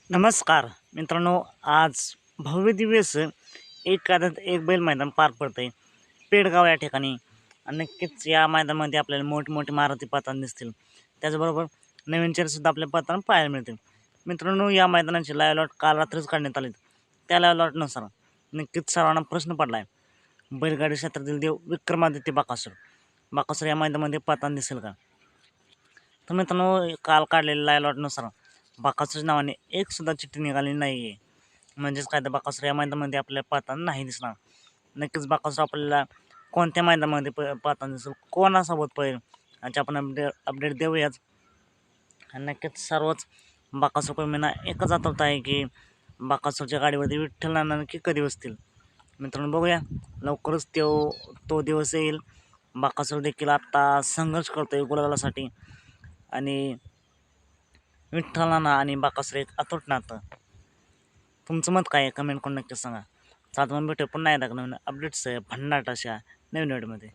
नमस्कार मित्रांनो, आज भव्य दिव्य असं एक बैल मैदान पार पडतं आहे पेडगाव या ठिकाणी. आणि नक्कीच या मैदानामध्ये आपल्याला मोठमोठे मारुती पळताना दिसतील. त्याचबरोबर नवीन चेहरेसुद्धा आपल्या पळताना पाहायला मिळतील. मित्रांनो, या मैदानाचे लाईव्ह लॉट काल रात्रीच काढण्यात आले. त्या लाईव्ह लॉटनुसार नक्कीच सर्वांना प्रश्न पडला आहे, बैलगाडी क्षेत्रातील देव विक्रमादित्य बाकासूर या मैदानामध्ये पळताना दिसेल का? तर मित्रांनो, काल काढलेल्या लाईव्ह लॉटनुसार बाकासूरच्या नावाने एक सुद्धा चिठ्ठी निघाली नाही आहे. म्हणजेच काय, तर बाकासूर या मैदानामध्ये आपल्याला पाहताना नाही दिसणार. नक्कीच बाकासूर आपल्याला कोणत्या मैदानामध्ये पाहताना दिसेल, कोणासोबत पळेल याची आपण अपडेट देऊयाच. आणि नक्कीच सर्वच बाकासूर प्रेमींना एकच आतुरता आहे की बाकासूरच्या गाडीवरती विठ्ठल नाना नक्की कधी बसतील. मित्रांनो, बघूया लवकरच तो दिवस येईल. बाकासूर देखील आत्ता संघर्ष करतोय गुलालासाठी. आणि विठ्ठल नाना आणि बाकासूर एक अतूट नातं. तुमचं मत काय आहे कमेंट करून नक्की सांगा. सात भेटू पुन्हा एकदा नवीन अपडेट्स भन्नाट अशा नवीन व्हिडिओमध्ये.